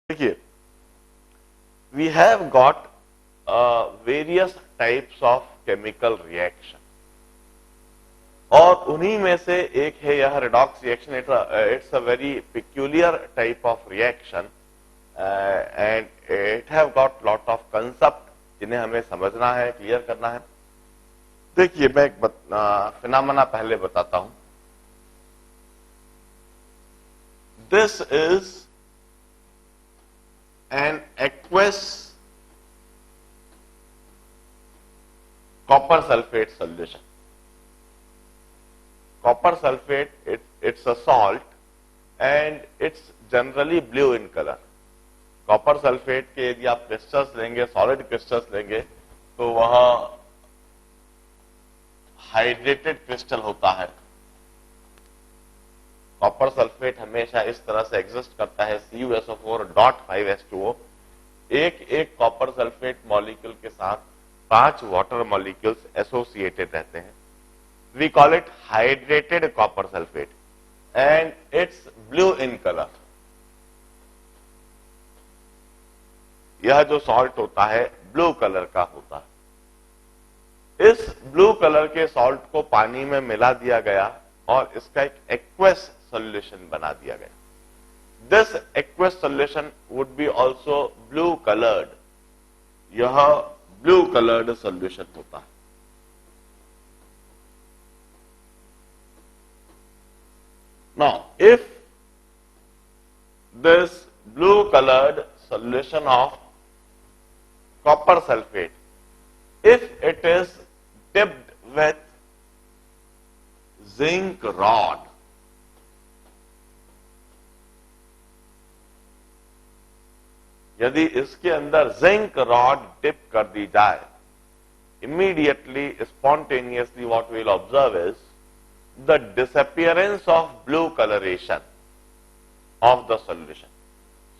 देखिए, we have got various types of chemical reaction और उन्हीं में से एक है यह redox reaction. It's a very peculiar type of reaction and it have got lot of concept जिन्हें हमें समझना है, क्लियर करना है। देखिए, मैं एक फिनोमेना पहले बताता हूं। This is an aqueous copper sulfate solution. Copper sulfate, it's a salt and it's generally blue in color. Copper sulfate के यदि आप क्रिस्टल्स लेंगे, सॉलिड क्रिस्टल्स लेंगे, तो वह हाइड्रेटेड क्रिस्टल होता है। कॉपर सल्फेट हमेशा इस तरह से एग्जिस्ट करता है, CuSO4.5H2O। एक कॉपर सल्फेट मॉलिक्यूल के साथ 5 वाटर मॉलिक्यूल्स एसोसिएटेड रहते हैं। We call it hydrated copper sulphate and it's blue in colour. यह जो सॉल्ट होता है ब्लू कलर का होता है। इस ब्लू कलर के सॉल्ट को पानी में मिला दिया गया और इसका एक एक्वस सॉल्यूशन बना दिया गया। This aqueous solution would be also blue coloured. यह ब्लू कलर्ड सॉल्यूशन होता है। Now, if this blue colored solution of copper sulfate, if it is dipped with zinc rod, यदि इसके अंदर जिंक रॉड डिप कर दी जाए, immediately, spontaneously what we will observe is the disappearance of blue coloration of the solution.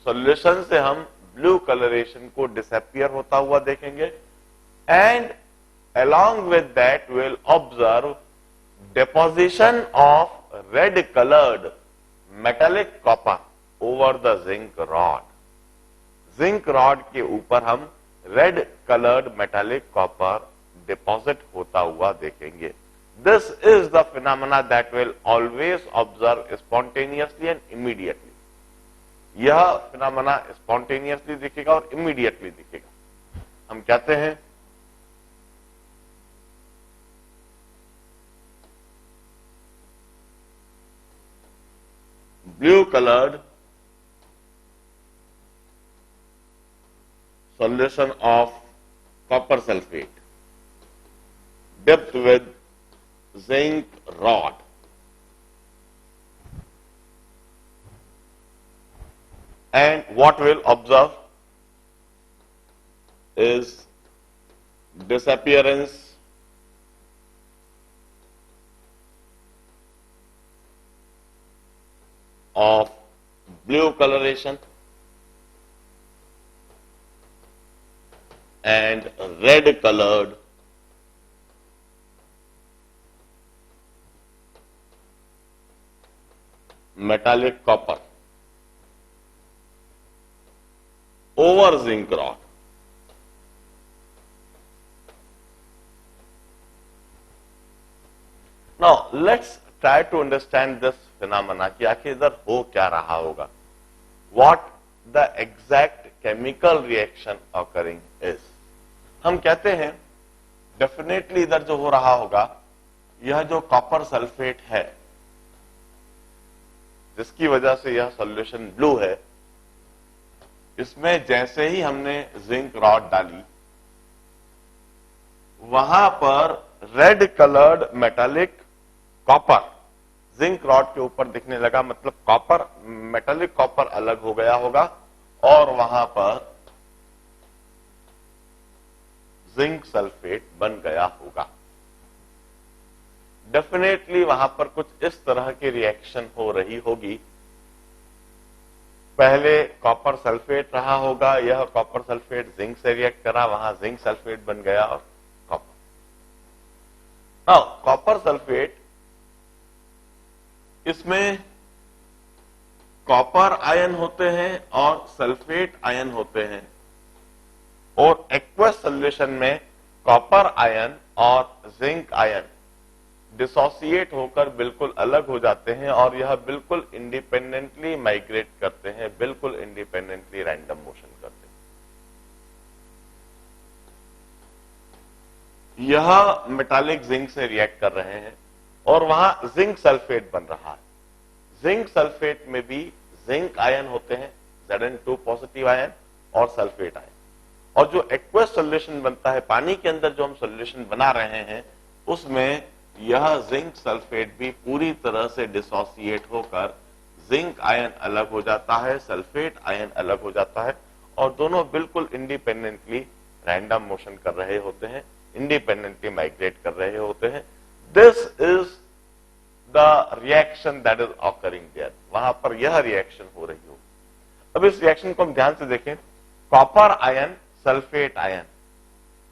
Solution से हम blue coloration को disappear होता हुआ देखेंगे and along with that we will observe deposition of red colored metallic copper over the zinc rod. Zinc rod के ऊपर हम red coloured metallic copper deposit होता हुआ देखेंगे। This is the phenomena that will always observe spontaneously and immediately. यह phenomena spontaneously दिखेगा और immediately दिखेगा। हम कहते हैं blue coloured solution of copper sulfate dipped with zinc rod. And what we'll observe is disappearance of blue coloration and red colored metallic copper over zinc rod. Now let's try to understand this phenomena कि आखिर इधर हो क्या रहा होगा। What the exact chemical reaction occurring is. हम कहते हैं डेफिनेटली इधर जो हो रहा होगा, यह जो कॉपर सल्फेट है जिसकी वजह से यह सॉल्यूशन ब्लू है, इसमें जैसे ही हमने जिंक रॉड डाली, वहां पर red coloured metallic copper zinc rod के ऊपर दिखने लगा। मतलब कॉपर, मेटालिक कॉपर अलग हो गया होगा और वहां पर जिंक सल्फेट बन गया होगा। डेफिनेटली वहां पर कुछ इस तरह की रिएक्शन हो रही होगी। पहले कॉपर सल्फेट रहा होगा, यह कॉपर सल्फेट जिंक से रिएक्ट करा, वहां जिंक सल्फेट बन गया और कॉपर। कॉपर सल्फेट, इसमें कॉपर आयन होते हैं और सल्फेट आयन होते हैं, और एक्वस सॉल्यूशन में कॉपर आयन और जिंक आयन डिसोसिएट होकर बिल्कुल अलग हो जाते हैं और यह बिल्कुल इंडिपेंडेंटली माइग्रेट करते हैं, बिल्कुल इंडिपेंडेंटली रैंडम मोशन करते हैं। यह मेटालिक जिंक से रिएक्ट कर रहे हैं और वहां जिंक सल्फेट बन रहा है। जिंक सल्फेट में भी जिंक आयन होते हैं, Zn2 पॉजिटिव आयन और सल्फेट आयन, और जो एक्वस सॉल्यूशन बनता है, पानी के अंदर जो हम सॉल्यूशन बना रहे हैं, उसमें यह जिंक सल्फेट भी पूरी तरह से डिसोसिएट होकर जिंक आयन अलग हो जाता है, सल्फेट आयन अलग हो जाता है, और दोनों बिल्कुल इंडिपेंडेंटली रैंडम मोशन कर रहे होते हैं, इंडिपेंडेंटली माइग्रेट कर रहे होते हैं। This is the reaction that is occurring there. वहां पर यह रिएक्शन हो रही हो। अब इस रिएक्शन को हम ध्यान से देखें। Copper ion, sulphate ion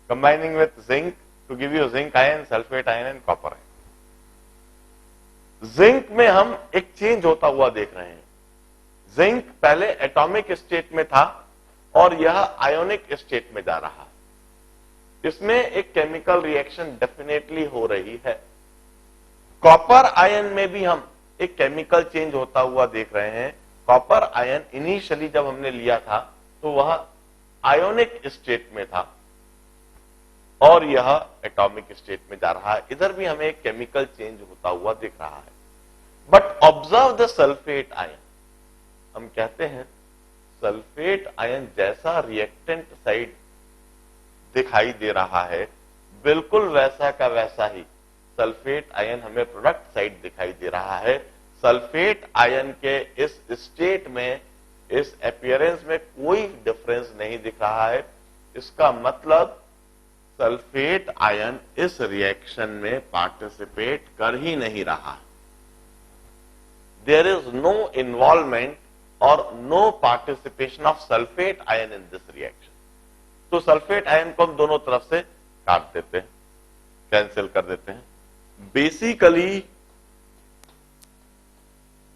combining with zinc to give you zinc ion, sulphate ion and copper ion. Zinc में हम एक चेंज होता हुआ देख रहे हैं। जिंक पहले एटॉमिक स्टेट में था और यह आयोनिक स्टेट में जा रहा है। इसमें एक केमिकल रिएक्शन डेफिनेटली हो रही है। कॉपर आयन में भी हम एक केमिकल चेंज होता हुआ देख रहे हैं। कॉपर आयन इनिशियली जब हमने लिया था तो वह आयोनिक स्टेट में था और यह एटॉमिक स्टेट में जा रहा है। इधर भी हमें एक केमिकल चेंज होता हुआ दिख रहा है। But observe the sulphate ion. हम कहते हैं सल्फेट आयन जैसा रिएक्टेंट साइड दिखाई दे रहा है, बिल्कुल वैसा का वैसा ही सल्फेट आयन हमें प्रोडक्ट साइड दिखाई दे रहा है। सल्फेट आयन के इस स्टेट में, इस अपीयरेंस में कोई डिफरेंस नहीं दिख रहा है। इसका मतलब सल्फेट आयन इस रिएक्शन में पार्टिसिपेट कर ही नहीं रहा। देयर इज नो इन्वॉल्वमेंट और no participation of sulphate ion in this reaction. तो सल्फेट आयन को हम दोनों तरफ से काट देते हैं, कैंसिल कर देते हैं। बेसिकली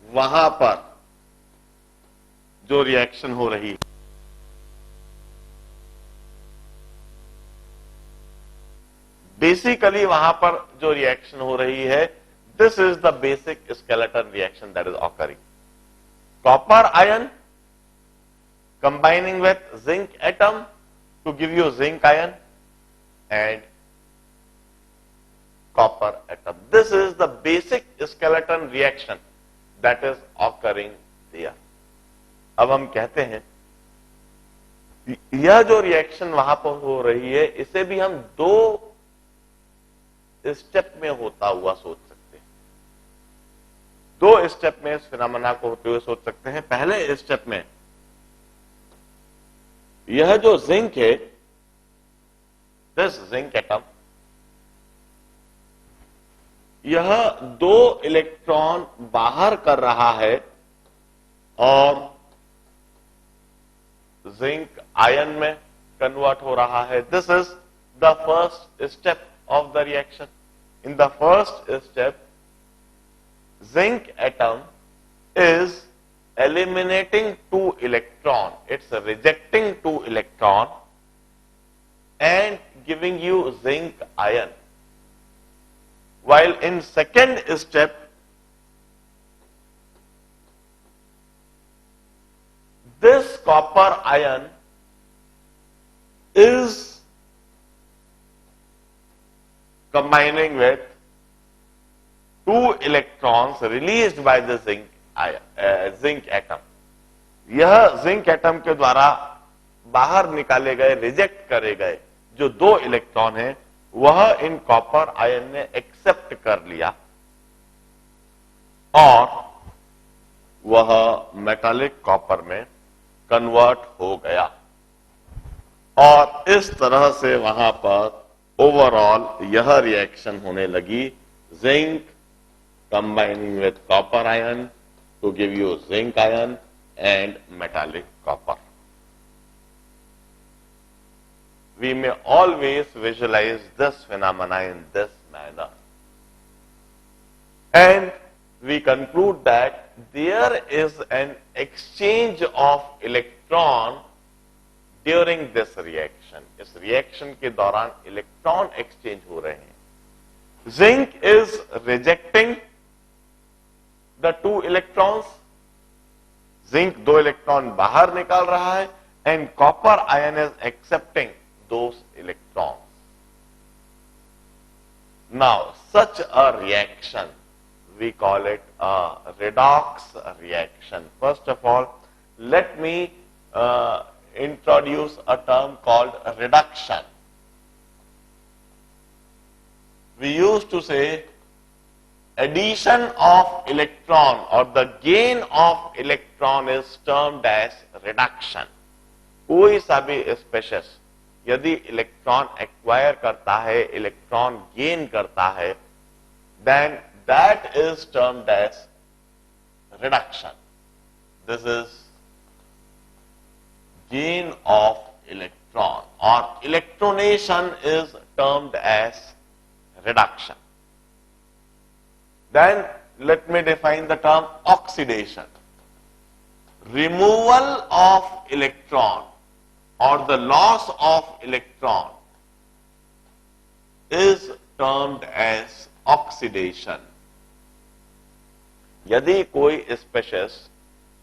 वहां पर जो रिएक्शन हो रही है, बेसिकली वहां पर जो रिएक्शन हो रही है, this is the basic skeleton reaction that is occurring. Copper ion combining with zinc atom to give you zinc ion and copper atom. This is the basic skeleton reaction that is occurring there. अब हम कहते हैं यह जो reaction वहां पर हो रही है, इसे भी हम दो स्टेप में होता हुआ सोच सकते हैं। दो स्टेप में इस फिनोमेना को होते हुए सोच सकते हैं। पहले स्टेप में यह जो जिंक है, दिस जिंक एटम, यह दो इलेक्ट्रॉन बाहर कर रहा है और जिंक आयन में कन्वर्ट हो रहा है। This is the first step of the reaction. In the first step, zinc atom is eliminating 2 electron. It's rejecting 2 electron and giving you zinc ion. While in second step, this copper ion is combining with 2 electrons released by the zinc atom. यह zinc atom के द्वारा बाहर निकाले गए, reject करे गए जो 2 electron हैं, वह इन कॉपर आयन ने एक्सेप्ट कर लिया और वह मेटालिक कॉपर में कन्वर्ट हो गया। और इस तरह से वहां पर ओवरऑल यह रिएक्शन होने लगी, zinc combining with copper ion to give you zinc ion and metallic copper. We may always visualize this phenomena in this manner. And we conclude that there is an exchange of electron during this reaction. इस reaction के दौरान electron exchange हो रहे हैं. Zinc is rejecting the two electrons. Zinc दो electron बाहर निकाल रहा है and copper ion is accepting those electrons. Now, such a reaction, we call it a redox reaction. First of all, let me introduce a term called reduction. We used to say addition of electron or the gain of electron is termed as reduction. कोई सा भी spaces यदि electron acquire करता है, electron gain करता है, then that is termed as reduction. This is gain of electron और electronation is termed as reduction. Then let me define the term oxidation. Removal of electron or the loss of electron is termed as oxidation. यदि कोई spaces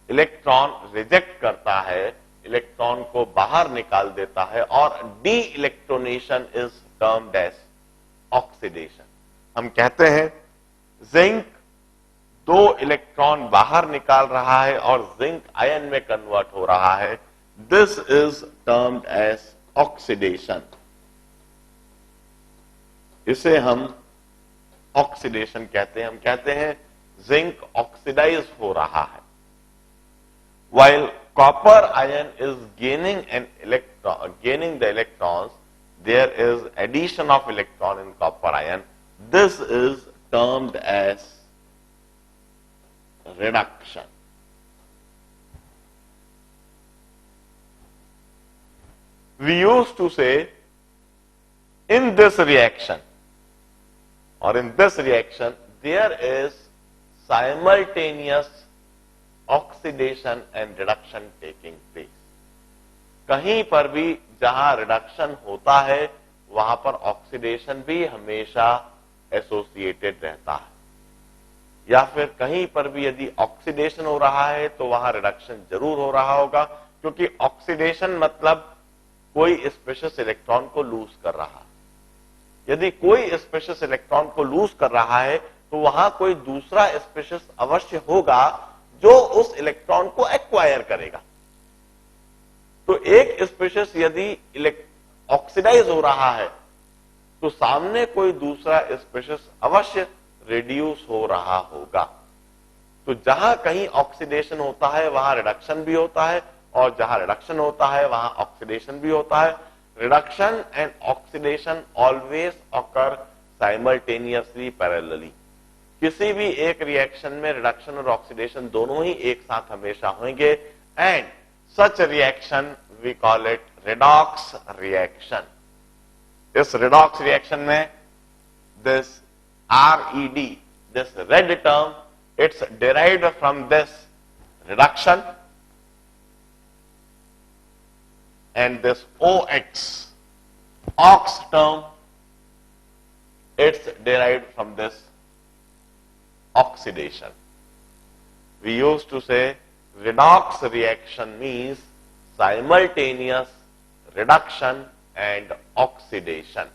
electron reject करता है, electron को बाहर निकाल देता है और de electronation is termed as oxidation. हम कहते हैं जिंक दो इलेक्ट्रॉन बाहर निकाल रहा है और जिंक आयन में कन्वर्ट हो रहा है. This is termed as oxidation. इसे हम ऑक्सीडेशन कहते हैं. हम कहते हैं जिंक ऑक्सीडाइज हो रहा है. While copper ion is gaining the electrons, there is addition of electron in copper ion. This is termed as reduction. We used to say in this reaction there is simultaneous oxidation and reduction taking place. कहीं पर भी जहां reduction होता है वहां पर oxidation भी हमेशा एसोसिएटेड रहता है, या फिर कहीं पर भी यदि ऑक्सीडेशन हो रहा है तो वहां रिडक्शन जरूर हो रहा होगा, क्योंकि ऑक्सीडेशन मतलब कोई स्पेसिस इलेक्ट्रॉन को लूज कर रहा है. यदि कोई स्पेसिस इलेक्ट्रॉन को लूज कर रहा है तो वहां कोई दूसरा स्पेसिस अवश्य होगा जो उस इलेक्ट्रॉन को एक्वायर करेगा. तो एक स्पेसिस यदि ऑक्सीडाइज हो रहा है तो सामने कोई दूसरा स्पेसिस अवश्य रिड्यूस हो रहा होगा. तो जहां कहीं ऑक्सीडेशन होता है वहां रिडक्शन भी होता है, और जहां रिडक्शन होता है वहां ऑक्सीडेशन भी होता है. Reduction and oxidation always occur simultaneously parallelly. किसी भी एक रिएक्शन में रिडक्शन और ऑक्सीडेशन दोनों ही एक साथ हमेशा होंगे. And such a reaction we call it redox reaction. इस redox reaction में this RED, this red term, it's derived from this reduction, and this OX, ox term, it's derived from this oxidation. We used to say redox reaction means simultaneous reduction and oxidation.